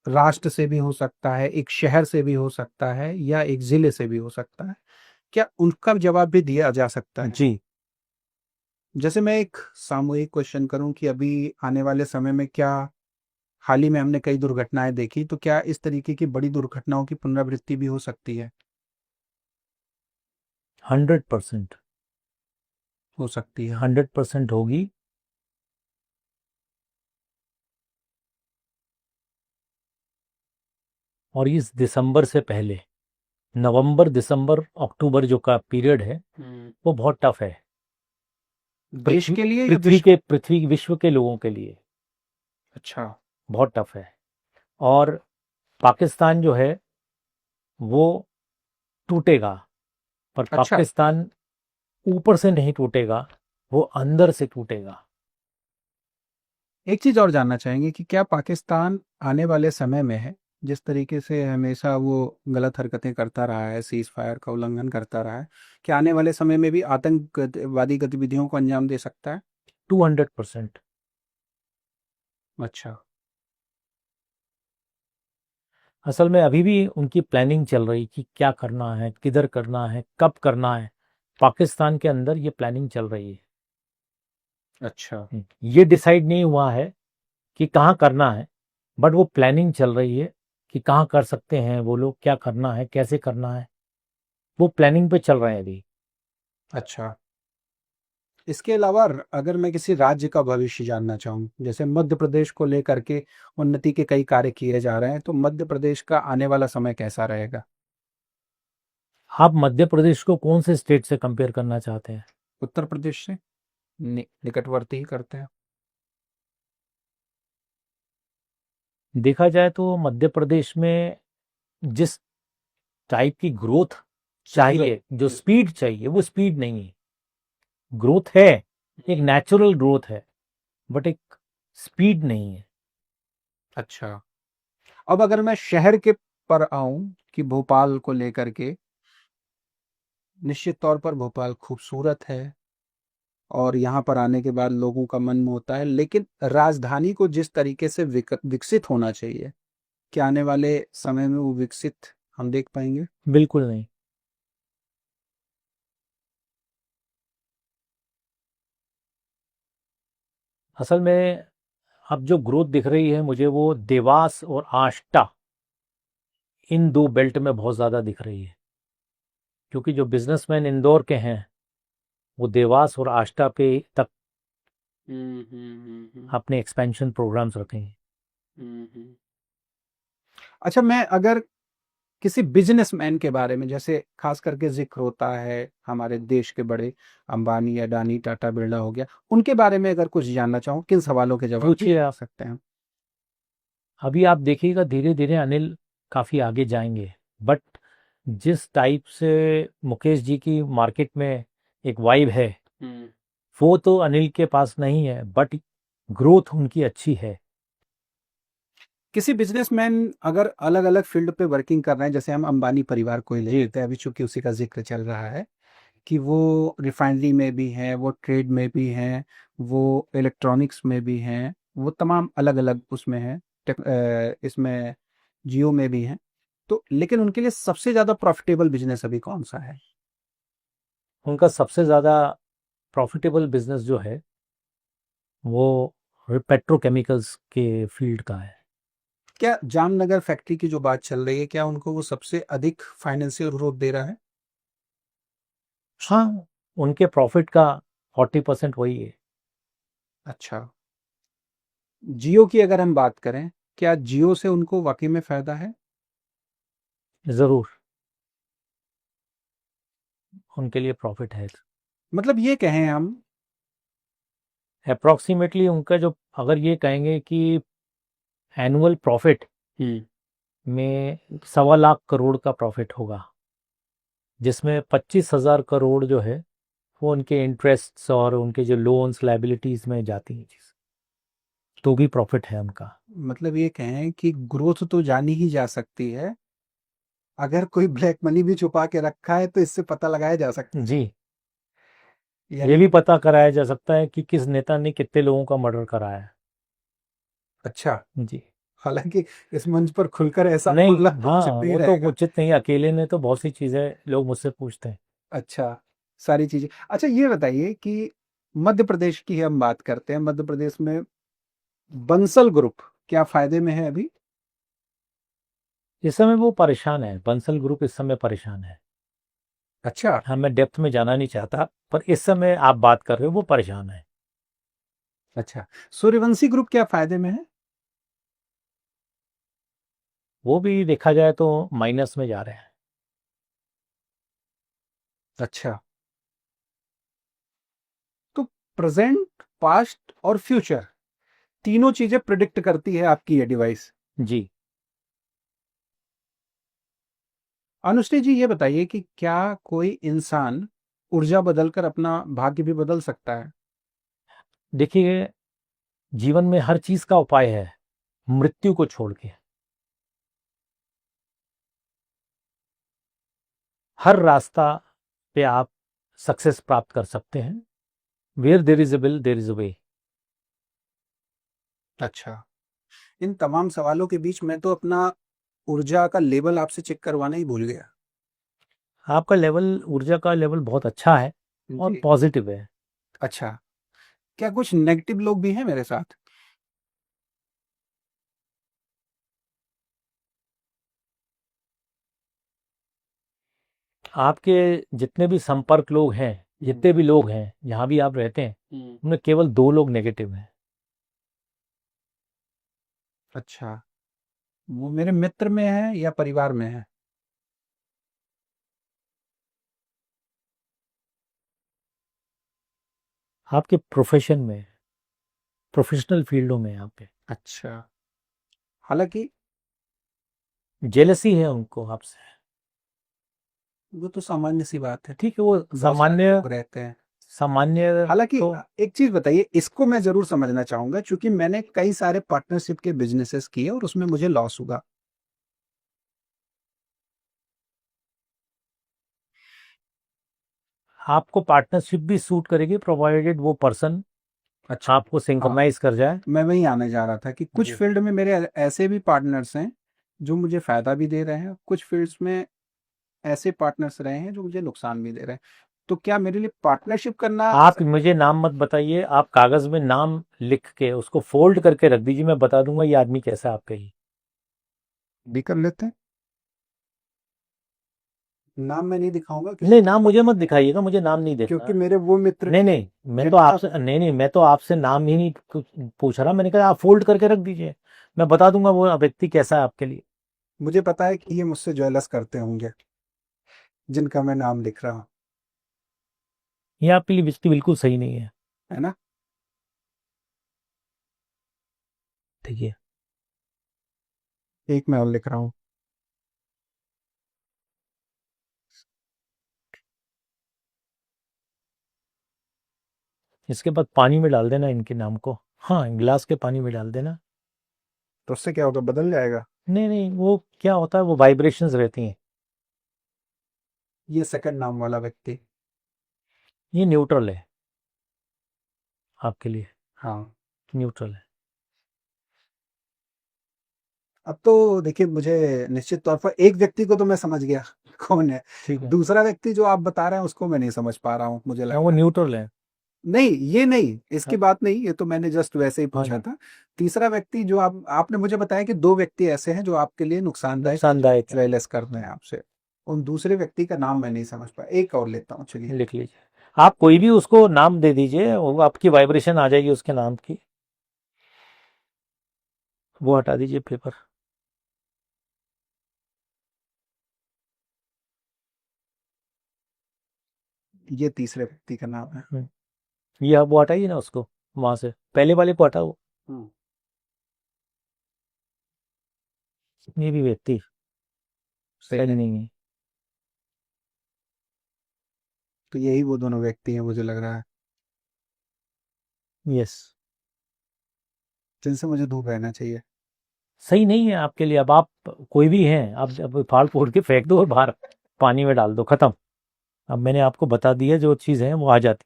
राष्ट्र से भी हो सकता है, एक शहर से भी हो सकता है या एक ज़िले से भी हो सकता है। क्या उनका जवाब भी दिया जा सकता है? जी। जैसे मैं एक सामूहिक क्वेश्चन करूं कि अभी आने वाले समय में क्या, हाल ही में हमने कई दुर्घटनाएं देखी, तो क्या इस तरीके की बड़ी दुर्घटनाओं की पुनरावृत्ति भी हो सकती है? 100%। हो सकती है। 100% होगी। और इस दिसंबर से पहले, नवंबर दिसंबर अक्टूबर जो का पीरियड है वो बहुत टफ है। देश पृथ्वी के लिए या पृथ्वी विश्व? के पृथ्वी विश्व के लोगों के लिए अच्छा। बहुत टफ है। और पाकिस्तान जो है वो टूटेगा, पर अच्छा, पाकिस्तान ऊपर से नहीं टूटेगा, वो अंदर से टूटेगा। एक चीज और जानना चाहेंगे कि क्या पाकिस्तान आने वाले समय में है, जिस तरीके से हमेशा वो गलत हरकतें करता रहा है, सीज फायर का उल्लंघन करता रहा है, क्या आने वाले समय में भी आतंकवादी गतिविधियों को अंजाम दे सकता है? 200%। अच्छा। असल में अभी भी उनकी प्लानिंग चल रही कि क्या करना है, किधर करना है, कब करना है। पाकिस्तान के अंदर ये प्लानिंग चल रही है। अच्छा। ये डिसाइड नहीं हुआ है कि कहाँ करना है, बट वो प्लानिंग चल रही है कि कहाँ कर सकते हैं वो लोग, क्या करना है, कैसे करना है। वो प्लानिंग पे चल रहे हैं अभी। अच्छा, इसके अलावा अगर मैं किसी राज्य का भविष्य जानना चाहूँ, जैसे मध्य प्रदेश को लेकर के उन्नति के कई कार्य किए जा रहे हैं, तो मध्य प्रदेश का आने वाला समय कैसा रहेगा? आप मध्य प्रदेश को कौन से स्टेट से कंपेयर करना चाहते हैं? उत्तर प्रदेश से निकटवर्ती ही करते हैं। देखा जाए तो मध्य प्रदेश में जिस टाइप की ग्रोथ चाहिए, जो स्पीड चाहिए, वो स्पीड नहीं है। ग्रोथ है, एक नेचुरल ग्रोथ है, बट एक स्पीड नहीं है। अच्छा, अब अगर मैं शहर के पर आऊं कि भोपाल को लेकर के, निश्चित तौर पर भोपाल खूबसूरत है और यहाँ पर आने के बाद लोगों का मन मोहता है, लेकिन राजधानी को जिस तरीके से विकसित होना चाहिए, क्या आने वाले समय में वो विकसित हम देख पाएंगे? बिल्कुल नहीं। असल में अब जो ग्रोथ दिख रही है मुझे, वो देवास और आष्टा, इन दो बेल्ट में बहुत ज़्यादा दिख रही है। क्योंकि जो बिजनेसमैन इंदौर के हैं वो देवास और आष्टा पे तक अपने एक्सपेंशन प्रोग्राम्स रखेंगे। अच्छा, मैं अगर किसी बिजनेसमैन के बारे में, जैसे खास करके जिक्र होता है हमारे देश के बड़े, अंबानी, अडानी, टाटा, बिरला हो गया, उनके बारे में अगर कुछ जानना चाहूँ, किन सवालों के जवाब भी पूछिए आ आप। सकते हैं? अभी आप देखिएगा धीरे धीरे अनिल काफ़ी आगे जाएंगे, बट जिस टाइप से मुकेश जी की मार्केट में एक वाइब है, वो तो अनिल के पास नहीं है, बट ग्रोथ उनकी अच्छी है। किसी बिजनेसमैन अगर अलग अलग फील्ड पे वर्किंग कर रहे हैं, जैसे हम अंबानी परिवार को ही ले लेते हैं, अभी चूंकि उसी का जिक्र चल रहा है, कि वो रिफाइनरी में भी हैं, वो ट्रेड में भी हैं, वो इलेक्ट्रॉनिक्स में भी हैं, वो तमाम अलग अलग उसमें हैं, इसमें जियो में भी हैं, तो लेकिन उनके लिए सबसे ज़्यादा प्रॉफिटेबल बिजनेस अभी कौन सा है? उनका सबसे ज़्यादा प्रॉफिटेबल बिजनेस जो है वो पेट्रोकेमिकल्स के फील्ड का है। क्या जामनगर फैक्ट्री की जो बात चल रही है, क्या उनको वो सबसे अधिक फाइनेंशियल ग्रोथ दे रहा है? हाँ, उनके प्रॉफिट का 40% वही है। अच्छा, जियो की अगर हम बात करें, क्या जियो से उनको वाकई में फायदा है? ज़रूर उनके लिए प्रॉफिट है। मतलब ये कहें हम, अप्रॉक्सीमेटली उनका जो, अगर ये कहेंगे कि एनुअल प्रॉफिट में 1.25 लाख करोड़ का प्रॉफिट होगा, जिसमें 25,000 करोड़ जो है वो उनके इंटरेस्ट्स और उनके जो लोन्स लाइबिलिटीज में जाती हैं, तो भी प्रॉफिट है उनका। मतलब ये कहें कि ग्रोथ तो जानी ही जा सकती है, अगर कोई ब्लैक मनी भी छुपा के रखा है तो इससे पता लगाया जा सकता जी। है, ये यानी भी पता कराया जा सकता है कि किस नेता ने कितने लोगों का मर्डर कराया है। अच्छा, जी। हालांकि इस मंच पर खुलकर ऐसा नहीं, बोलना तो हाँ, उचित नहीं वो तो रहेगा। उचित नहीं, अकेले में तो बहुत सी चीज़ें लोग मुझसे पूछते हैं। अच्छा, सारी चीजें। अच्छा, ये बताइए कि मध्य प्रदेश की हम बात करते हैं, मध्य प्रदेश में बंसल ग्रुप क्या फायदे में है अभी? इस समय वो परेशान है, बंसल ग्रुप इस समय परेशान है। अच्छा। हाँ, मैं डेप्थ में जाना नहीं चाहता, पर इस समय आप बात कर रहे हो वो परेशान है। अच्छा, सूर्यवंशी ग्रुप क्या फायदे में है? वो भी देखा जाए तो माइनस में जा रहे हैं। अच्छा, तो प्रेजेंट, पास्ट और फ्यूचर तीनों चीजें प्रिडिक्ट करती है आपकी ये डिवाइस। जी। अनुश्री जी, ये बताइए कि क्या कोई इंसान ऊर्जा बदलकर अपना भाग्य भी बदल सकता है? देखिए, जीवन में हर चीज का उपाय है, मृत्यु को छोड़ के। हर रास्ता पे आप सक्सेस प्राप्त कर सकते हैं। Where there is a will there is a way. अच्छा, इन तमाम सवालों के बीच मैं तो अपना ऊर्जा का लेवल आपसे चेक करवाना ही भूल गया। आपका लेवल, ऊर्जा का लेवल बहुत अच्छा है और जी। पॉजिटिव है। अच्छा, क्या कुछ नेगेटिव लोग भी हैं मेरे साथ? आपके जितने भी संपर्क लोग हैं, जितने भी लोग हैं, जहाँ भी आप रहते हैं, उनमें केवल 2 लोग नेगेटिव हैं। अच्छा, वो मेरे मित्र में है या परिवार में है? आपके प्रोफेशन में, प्रोफेशनल फील्डों में यहाँ पे अच्छा, हालांकि जेलसी है उनको आपसे। वो तो सामान्य सी बात है, ठीक है, वो बहुत सारे सामान्य लोग रहते हैं। सामान्य हालांकि तो एक चीज बताइए, इसको मैं जरूर समझना चाहूंगा क्योंकि मैंने कई सारे पार्टनरशिप के बिजनेसेस किए और उसमें मुझे लॉस हुआ। आपको पार्टनरशिप भी सूट करेगी, प्रोवाइडेड वो पर्सन अच्छा। आपको हाँ, सिंक्रोनाइज कर जाए। मैं वही आने जा रहा था कि कुछ जी। फील्ड में मेरे ऐसे भी पार्टनर्स हैं जो मुझे फायदा भी दे रहे हैं, कुछ फील्ड्स में ऐसे पार्टनर्स रहे हैं जो मुझे नुकसान भी दे रहे हैं। तो क्या मेरे लिए पार्टनरशिप करना आप मुझे नाम मत बताइए, आप कागज में नाम लिख के उसको फोल्ड करके रख दीजिए, मैं बता दूंगा ये आदमी कैसा है आपका ही। भी कर लेते हैं? नाम मैं नहीं दिखाऊंगा नहीं, नाम मुझे मत दिखाइएगा, मुझे नाम नहीं क्योंकि देखना। मेरे वो मित्र नहीं नहीं, मैं तो जिनका आपसे नहीं नहीं, मैं तो आपसे नाम ही नहीं पूछ रहा। मैंने कहा आप फोल्ड करके रख दीजिए, मैं बता दूंगा वो व्यक्ति कैसा है आपके लिए। मुझे पता है कि ये मुझसे ज्वेलस करते होंगे जिनका मैं नाम लिख रहा हूँ, ये आपके लिए व्यक्ति बिल्कुल सही नहीं है। है ना? ठीक है। एक मैं और लिख रहा हूँ। इसके बाद पानी में डाल देना इनके नाम को। हाँ, गिलास के पानी में डाल देना। तो उससे क्या होगा, बदल जाएगा? नहीं नहीं, वो क्या होता है, वो वाइब्रेशंस रहती हैं। ये सेकंड नाम वाला व्यक्ति। ये न्यूट्रल है आपके लिए, हाँ। न्यूट्रल है। अब तो देखिए, मुझे निश्चित तौर पर एक व्यक्ति को तो मैं समझ गया कौन है। ठीक है। दूसरा व्यक्ति जो आप बता रहे हैं उसको मैं नहीं समझ पा रहा हूँ, मुझे लग हाँ, वो रहा है। न्यूट्रल है। नहीं, ये नहीं, इसकी हाँ। बात नहीं, ये तो मैंने जस्ट वैसे ही हाँ पूछा जी। था। तीसरा व्यक्ति जो आपने मुझे बताया कि दो व्यक्ति ऐसे हैं जो आपके लिए नुकसानदायक नुकसानदायक है। ज्वेलर्स कर रहे हैं आपसे। उन दूसरे व्यक्ति का नाम मैं नहीं समझ पाया, एक और लेता हूँ, चलिए। लिख लीजिए, आप कोई भी उसको नाम दे दीजिए, वो आपकी वाइब्रेशन आ जाएगी उसके नाम की। वो हटा दीजिए पेपर। ये तीसरे व्यक्ति का नाम है। ये आप वो हटाइए ना उसको, वहां से पहले वाले को हटाओ। हम्म। ये भी व्यक्ति सही सही है। नहीं है। तो यही वो दोनों व्यक्ति हैं, मुझे लग रहा है, यस। जिनसे मुझे दूर रहना चाहिए। सही नहीं है आपके लिए। अब आप कोई भी हैं, आप अब फाड़ फोड़ के फेंक दो और बाहर पानी में डाल दो, खत्म। अब मैंने आपको बता दिया, जो चीज़ है वो आ जाती।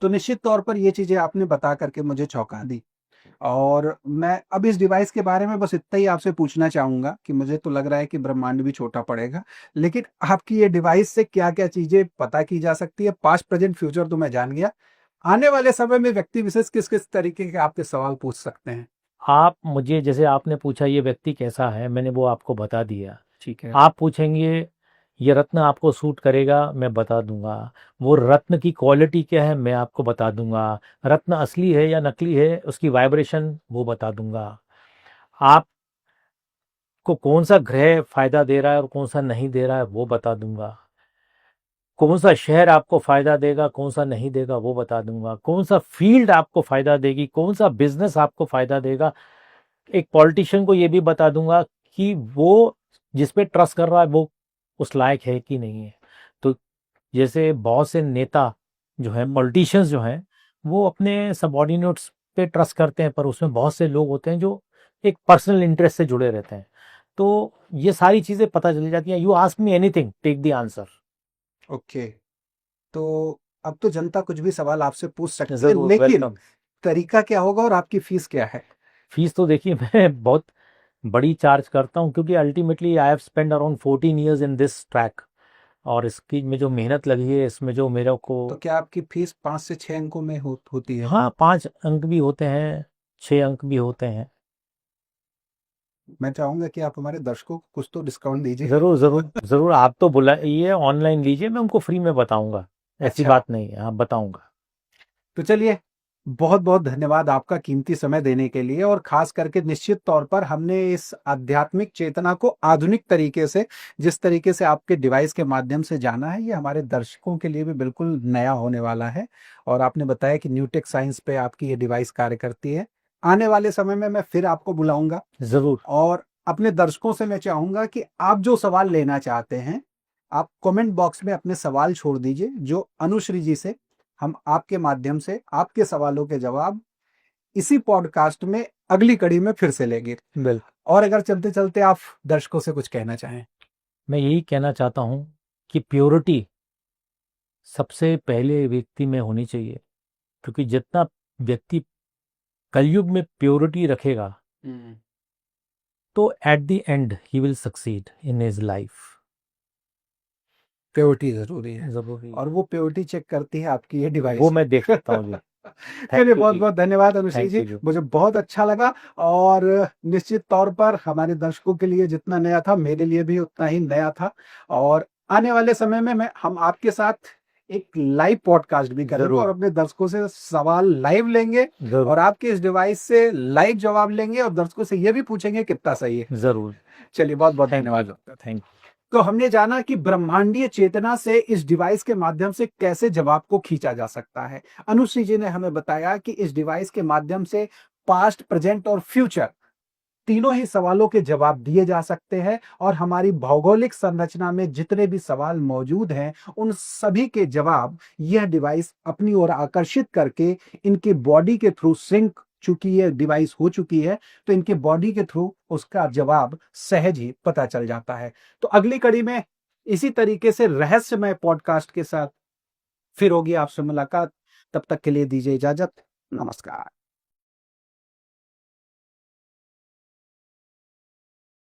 तो निश्चित तौर पर ये चीजें आपने बता करके मुझे चौंका दी। और मैं अब इस डिवाइस के बारे में बस इतना ही आपसे पूछना चाहूँगा कि मुझे तो लग रहा है कि ब्रह्मांड भी छोटा पड़ेगा, लेकिन आपकी ये डिवाइस से क्या-क्या चीज़ें पता की जा सकती है? पास्ट, प्रेज़ेंट, फ्यूचर तो मैं जान गया। आने वाले समय में व्यक्ति विशेष किस-किस तरीके के आपके सवाल पूछ सकते हैं? आप मुझे जैसे आपने पूछा ये व्यक्ति कैसा है, मैंने वो आपको बता दिया। ठीक है। आप पूछेंगे ये रत्न आपको सूट करेगा, मैं बता दूंगा। वो रत्न की क्वालिटी क्या है, मैं आपको बता दूंगा। रत्न असली है या नकली है, उसकी वाइब्रेशन वो बता दूंगा। आपको कौन सा ग्रह फायदा दे रहा है और कौन सा नहीं दे रहा है, वो बता दूंगा। कौन सा शहर आपको फायदा देगा, कौन सा नहीं देगा, वो बता दूंगा। कौन सा फील्ड आपको फायदा देगी, कौन सा बिजनेस आपको फायदा देगा। एक पॉलिटिशियन को ये भी बता दूंगा कि वो जिस पे ट्रस्ट कर रहा है वो उस लायक है कि नहीं है। तो जैसे बहुत से नेता जो हैं, हुँ। पॉलिटिशियंस जो हैं, वो अपने सबॉर्डिनेट्स पे ट्रस्ट करते हैं, पर उसमें बहुत से लोग होते हैं जो एक पर्सनल इंटरेस्ट से जुड़े रहते हैं। तो ये सारी चीज़ें पता चली जाती हैं। You ask me anything, take the answer. Okay. तो अब तो जनता कुछ भी सवाल आपसे पूछ सकती है, ज़रूर, लेकिन वेलकम। तरीका क्या होगा और आपकी फीस क्या है? फीस तो देखिए मैं बहुत बड़ी चार्ज करता हूँ, क्योंकि ultimately I have spend around 14 years in this track. और इसकी में जो मेहनत लगी है, इसमें जो मेरे को, तो क्या आपकी फीस 5 से 6 अंकों में होती है? हाँ, 5 अंक भी होते हैं, 6 अंक भी होते हैं। मैं चाहूँगा कि आप हमारे दर्शकों को कुछ तो डिस्काउंट दीजिए। ज़रूर ज़रूर ज़रूर, आप तो बुलाइए, ऑनलाइन लीजिए, मैं उनको फ्री में बताऊंगा। ऐसी अच्छा, बात नहीं है, हाँ बताऊंगा। तो चलिए, बहुत-बहुत धन्यवाद आपका कीमती समय देने के लिए, और ख़ास करके निश्चित तौर पर हमने इस आध्यात्मिक चेतना को आधुनिक तरीके से, जिस तरीके से आपके डिवाइस के माध्यम से जाना है, ये हमारे दर्शकों के लिए भी बिल्कुल नया होने वाला है। और आपने बताया कि न्यूटेक साइंस पे आपकी ये डिवाइस कार्य करती है। आने वाले समय में मैं फिर आपको बुलाऊँगा, ज़रूर। और अपने दर्शकों से मैं चाहूँगा कि आप जो सवाल लेना चाहते हैं, आप कमेंट बॉक्स में अपने सवाल छोड़ दीजिए, जो अनुश्री जी से हम आपके माध्यम से आपके सवालों के जवाब इसी पॉडकास्ट में अगली कड़ी में फिर से लेंगे। बिल्कुल। और अगर चलते-चलते आप दर्शकों से कुछ कहना चाहें? मैं यही कहना चाहता हूँ कि प्योरिटी सबसे पहले व्यक्ति में होनी चाहिए, क्योंकि जितना व्यक्ति कलयुग में प्योरिटी रखेगा, हुँ। तो at the and he will succeed in his life. Purity ज़रूरी है, ज़रूरी और है, वो प्योरिटी चेक करती है आपकी ये वो डिवाइस। मैं देख सकता हूँ जी। चलिए, थैंक यू जी। बहुत-बहुत धन्यवाद अनुश्री थैंक जी, यू जी। मुझे बहुत अच्छा लगा, और निश्चित तौर पर हमारे दर्शकों के लिए जितना नया था, मेरे लिए भी उतना ही नया था। और आने वाले समय में हम आपके साथ एक लाइव पॉडकास्ट भी करेंगे, और ज़रूर अपने दर्शकों से सवाल लाइव लेंगे, ज़रूर और आपके इस डिवाइस से लाइव जवाब लेंगे, और दर्शकों से ये भी पूछेंगे कितना सही है। ज़रूर। चलिए, बहुत-बहुत थैंक यू। धन्यवाद। थैंक तो हमने जाना कि ब्रह्मांडीय चेतना से इस डिवाइस के माध्यम से कैसे जवाब को खींचा जा सकता है। अनुश्री जी ने हमें बताया कि इस डिवाइस के माध्यम से पास्ट, प्रेजेंट और फ्यूचर तीनों ही सवालों के जवाब दिए जा सकते हैं, और हमारी भौगोलिक संरचना में जितने भी सवाल मौजूद हैं, उन सभी के जवाब यह डिवाइस अपनी ओर आकर्षित करके इनके बॉडी के थ्रू सिंक, चूंकि ये डिवाइस हो चुकी है, तो इनके बॉडी के थ्रू उसका जवाब सहज ही पता चल जाता है। तो अगली कड़ी में इसी तरीके से रहस्यमय पॉडकास्ट के साथ फिर होगी आपसे मुलाकात। तब तक के लिए दीजिए इजाजत। नमस्कार।